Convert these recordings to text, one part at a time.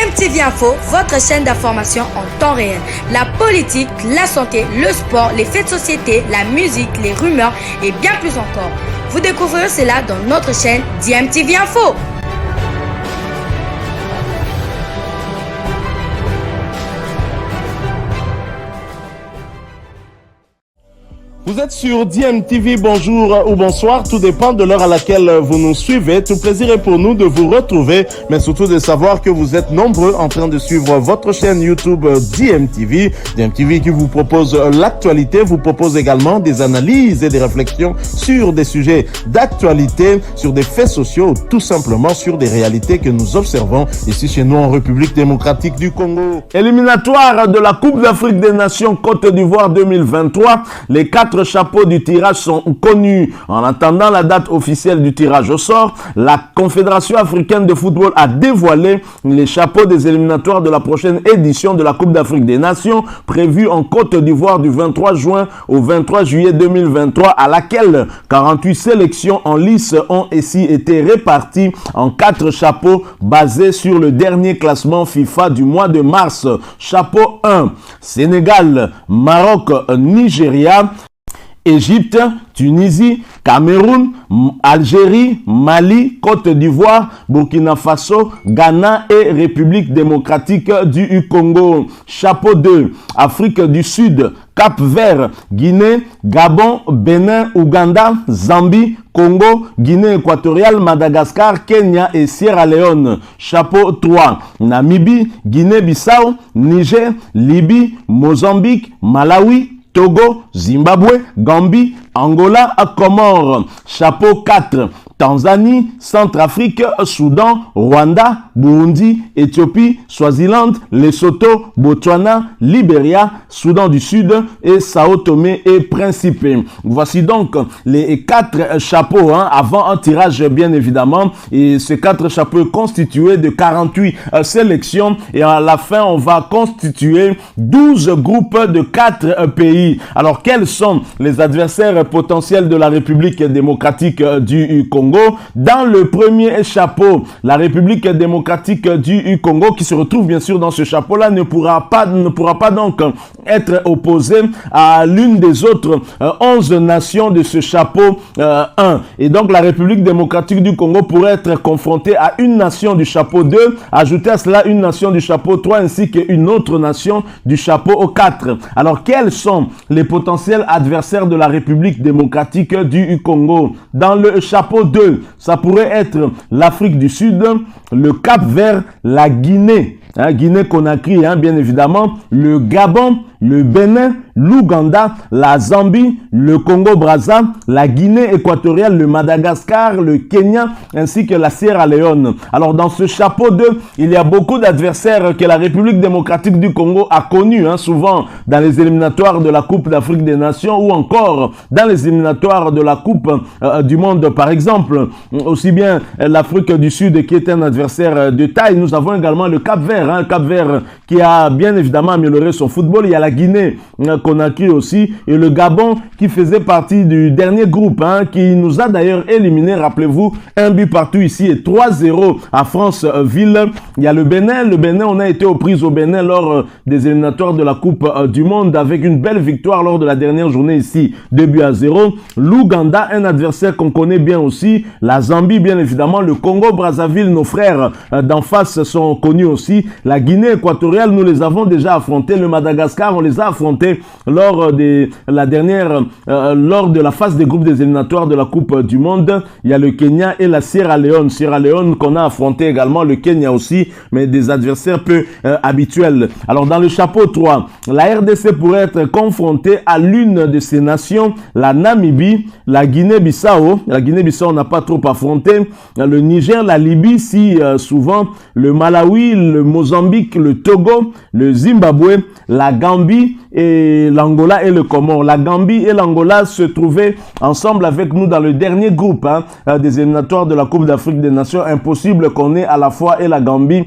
DMTV Info, votre chaîne d'information en temps réel. La politique, la santé, le sport, les faits de société, la musique, les rumeurs et bien plus encore. Vous découvrirez cela dans notre chaîne DMTV Info. Vous êtes sur DMTV, bonjour ou bonsoir, tout dépend de l'heure à laquelle vous nous suivez. Tout plaisir est pour nous de vous retrouver, mais surtout de savoir que vous êtes nombreux en train de suivre votre chaîne YouTube DMTV. DMTV qui vous propose l'actualité, vous propose également des analyses et des réflexions sur des sujets d'actualité, sur des faits sociaux, tout simplement sur des réalités que nous observons ici chez nous en République démocratique du Congo. Éliminatoire de la Coupe d'Afrique des Nations Côte d'Ivoire 2023, les 4 chapeaux du tirage sont connus. En attendant la date officielle du tirage au sort, la Confédération africaine de football a dévoilé les chapeaux des éliminatoires de la prochaine édition de la Coupe d'Afrique des Nations prévue en Côte d'Ivoire du 23 juin au 23 juillet 2023, à laquelle 48 sélections en lice ont ici été réparties en 4 chapeaux basés sur le dernier classement FIFA du mois de mars. Chapeau 1, Sénégal, Maroc, Nigeria, Égypte, Tunisie, Cameroun, Algérie, Mali, Côte d'Ivoire, Burkina Faso, Ghana et République démocratique du Congo. Chapeau 2, Afrique du Sud, Cap-Vert, Guinée, Gabon, Bénin, Ouganda, Zambie, Congo, Guinée équatoriale, Madagascar, Kenya et Sierra Leone. Chapeau 3, Namibie, Guinée-Bissau, Niger, Libye, Mozambique, Malawi, Togo, Zimbabwe, Gambie, Angola, Comores. Chapeau 4, Tanzanie, Centrafrique, Soudan, Rwanda, Burundi, Éthiopie, Swaziland, Lesotho, Botswana, Libéria, Soudan du Sud et Sao Tomé et Principe. Voici donc les 4 chapeaux avant un tirage bien évidemment. Et ces 4 chapeaux constitués de 48 sélections. Et à la fin, on va constituer 12 groupes de 4 pays. Alors, quels sont les adversaires potentiels de la République démocratique du Congo? Dans le premier chapeau, la République démocratique du Congo, qui se retrouve bien sûr dans ce chapeau-là, ne pourra pas donc être opposée à l'une des autres 11 nations de ce chapeau 1. Et donc la République démocratique du Congo pourrait être confrontée à une nation du chapeau 2, ajouter à cela une nation du chapeau 3 ainsi qu'une autre nation du chapeau 4. Alors quels sont les potentiels adversaires de la République démocratique du Congo? Dans le chapeau 2, ça pourrait être l'Afrique du Sud, le Cap-Vert, la Guinée, Guinée-Conakry, bien évidemment, le Gabon, le Bénin, l'Ouganda, la Zambie, le Congo-Brazza, la Guinée équatoriale, le Madagascar, le Kenya, ainsi que la Sierra Leone. Alors, dans ce chapeau 2, il y a beaucoup d'adversaires que la République démocratique du Congo a connus, souvent dans les éliminatoires de la Coupe d'Afrique des Nations ou encore dans les éliminatoires de la Coupe du Monde, par exemple. Aussi bien l'Afrique du Sud qui est un adversaire de taille. Nous avons également le Cap-Vert, Cap-Vert qui a bien évidemment amélioré son football. Il y a la Guinée Conakry aussi et le Gabon qui faisait partie du dernier groupe qui nous a d'ailleurs éliminé, rappelez-vous, 1 but partout ici et 3-0 à Franceville. Il y a le Bénin, on a été aux prises au Bénin lors des éliminatoires de la Coupe du Monde avec une belle victoire lors de la dernière journée ici, 2-0. L'Ouganda, un adversaire qu'on connaît bien aussi, la Zambie bien évidemment, le Congo-Brazzaville, nos frères d'en face sont connus aussi, la Guinée équatoriale, nous les avons déjà affrontés, le Madagascar, on les a affrontés lors de la phase des groupes des éliminatoires de la Coupe du Monde. Il y a le Kenya et la Sierra Leone qu'on a affronté également, le Kenya aussi, mais des adversaires peu habituels. Alors dans le chapeau 3, la RDC pourrait être confrontée à l'une de ces nations, la Namibie, la Guinée-Bissau. La Guinée-Bissau n'a pas trop affronté, le Niger, la Libye si souvent, le Malawi, le Mozambique, le Togo, le Zimbabwe, la Gambie Gambie et l'Angola et le Comore. La Gambie et l'Angola se trouvaient ensemble avec nous dans le dernier groupe des éliminatoires de la Coupe d'Afrique des Nations. Impossible qu'on ait à la fois et la Gambie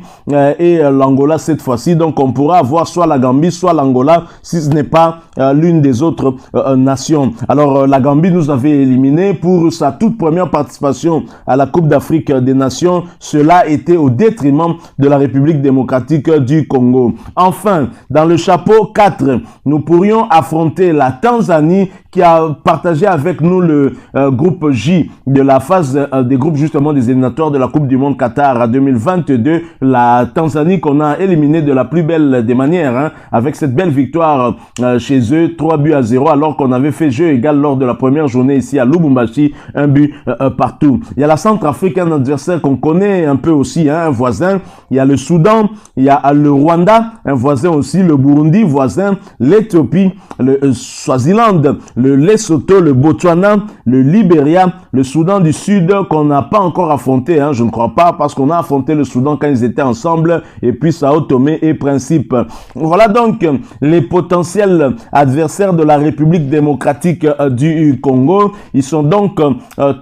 et l'Angola cette fois-ci. Donc on pourra avoir soit la Gambie, soit l'Angola, si ce n'est pas l'une des autres nations. Alors la Gambie nous avait éliminés pour sa toute première participation à la Coupe d'Afrique des Nations. Cela était au détriment de la République démocratique du Congo. Enfin, dans le chapeau 4, nous pourrions affronter la Tanzanie qui a partagé avec nous le groupe J de la phase des groupes justement des éliminatoires de la Coupe du Monde Qatar 2022. La Tanzanie qu'on a éliminée de la plus belle des manières, avec cette belle victoire chez eux, 3-0, alors qu'on avait fait jeu égal lors de la première journée ici à Lubumbashi, 1 but partout. Il y a la Centrafrique, un adversaire qu'on connaît un peu aussi, un voisin. Il y a le Soudan, il y a le Rwanda, un voisin aussi, le Burundi, voisin, l'Éthiopie, le Swaziland, le Lesotho, le Botswana, le Libéria, le Soudan du Sud qu'on n'a pas encore affronté, je ne crois pas, parce qu'on a affronté le Soudan quand ils étaient ensemble, et puis Sao Tomé et Principe. Voilà donc les potentiels adversaires de la République démocratique du Congo. Ils sont donc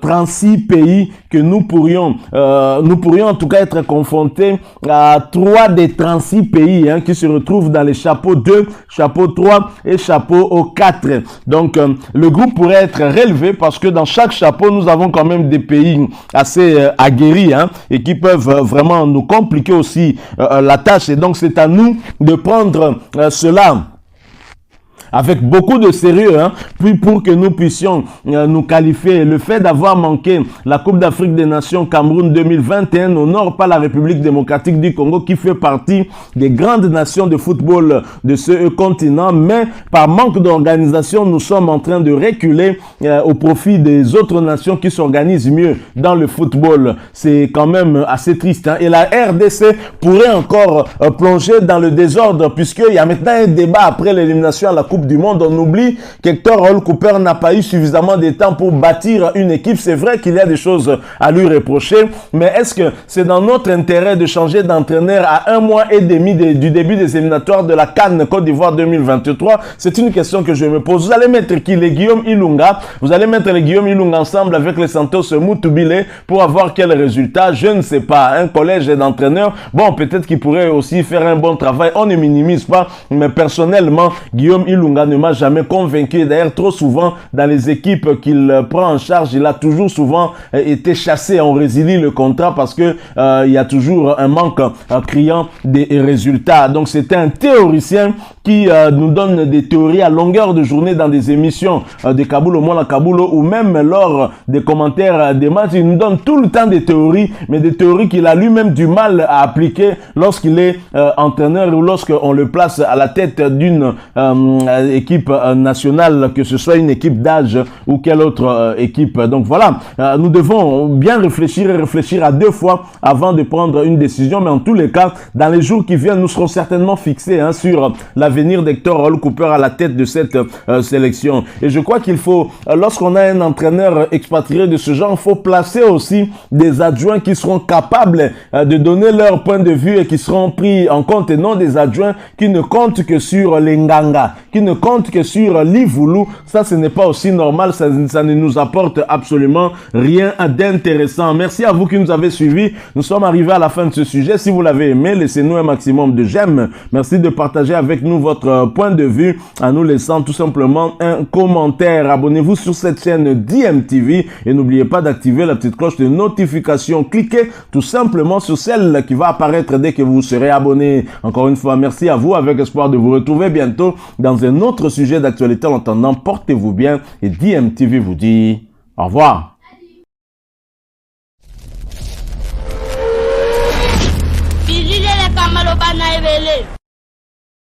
36 pays que nous pourrions en tout cas être confrontés à 3 des 36 pays qui se retrouvent dans les chapeaux 2, chapeau 3 et chapeau 4. Donc le groupe pourrait être relevé parce que dans chaque chapeau, nous avons quand même des pays assez aguerris et qui peuvent vraiment nous compliquer aussi la tâche. Et donc c'est à nous de prendre cela avec beaucoup de sérieux, puis pour que nous puissions nous qualifier. Le fait d'avoir manqué la Coupe d'Afrique des Nations Cameroun 2021 n'honore pas la République démocratique du Congo qui fait partie des grandes nations de football de ce continent, mais par manque d'organisation, nous sommes en train de reculer au profit des autres nations qui s'organisent mieux dans le football. C'est quand même assez triste. Et la RDC pourrait encore plonger dans le désordre puisqu'il y a maintenant un débat après l'élimination à la Coupe du Monde. On oublie qu'Hector Roll Cooper n'a pas eu suffisamment de temps pour bâtir une équipe. C'est vrai qu'il y a des choses à lui reprocher, mais est-ce que c'est dans notre intérêt de changer d'entraîneur à 1 mois et demi du début des éliminatoires de la CAN Côte d'Ivoire 2023? C'est une question que je me pose. Vous allez mettre qui? Les Guillaume Ilunga. Vous allez mettre les Guillaume Ilunga ensemble avec les Santos Moutoubilé pour avoir quel résultat? Je ne sais pas. Un collège d'entraîneurs, bon, peut-être qu'il pourrait aussi faire un bon travail. On ne minimise pas, mais personnellement, Guillaume Ilunga ne m'a jamais convaincu. D'ailleurs, trop souvent, dans les équipes qu'il prend en charge, il a toujours souvent été chassé. On résilie le contrat parce que il y a toujours un manque criant des résultats. Donc, c'était un théoricien qui nous donne des théories à longueur de journée dans des émissions de Kaboul au Mola Kaboulo ou même lors des commentaires des matchs. Il nous donne tout le temps des théories, mais des théories qu'il a lui-même du mal à appliquer lorsqu'il est entraîneur ou lorsqu'on le place à la tête d'une équipe nationale, que ce soit une équipe d'âge ou quelle autre équipe. Donc voilà, nous devons bien réfléchir et réfléchir à 2 fois avant de prendre une décision, mais en tous les cas, dans les jours qui viennent, nous serons certainement fixés sur l'avenir d'Hector Roll Cooper à la tête de cette sélection. Et je crois qu'il faut, lorsqu'on a un entraîneur expatrié de ce genre, il faut placer aussi des adjoints qui seront capables de donner leur point de vue et qui seront pris en compte, et non des adjoints qui ne comptent que sur les Nganga, qui ne comptent que sur l'Ivoulou. Ça, ce n'est pas aussi normal, ça ne nous apporte absolument rien d'intéressant. Merci à vous qui nous avez suivis. Nous sommes arrivés à la fin de ce sujet. Si vous l'avez aimé, laissez-nous un maximum de j'aime. Merci de partager avec nous votre point de vue en nous laissant tout simplement un commentaire. Abonnez-vous sur cette chaîne DMTV et n'oubliez pas d'activer la petite cloche de notification. Cliquez tout simplement sur celle qui va apparaître dès que vous serez abonné. Encore une fois, merci à vous, avec espoir de vous retrouver bientôt dans un autre sujet d'actualité. En attendant, portez-vous bien et DMTV vous dit au revoir. Bilile le kamalo bana ebele.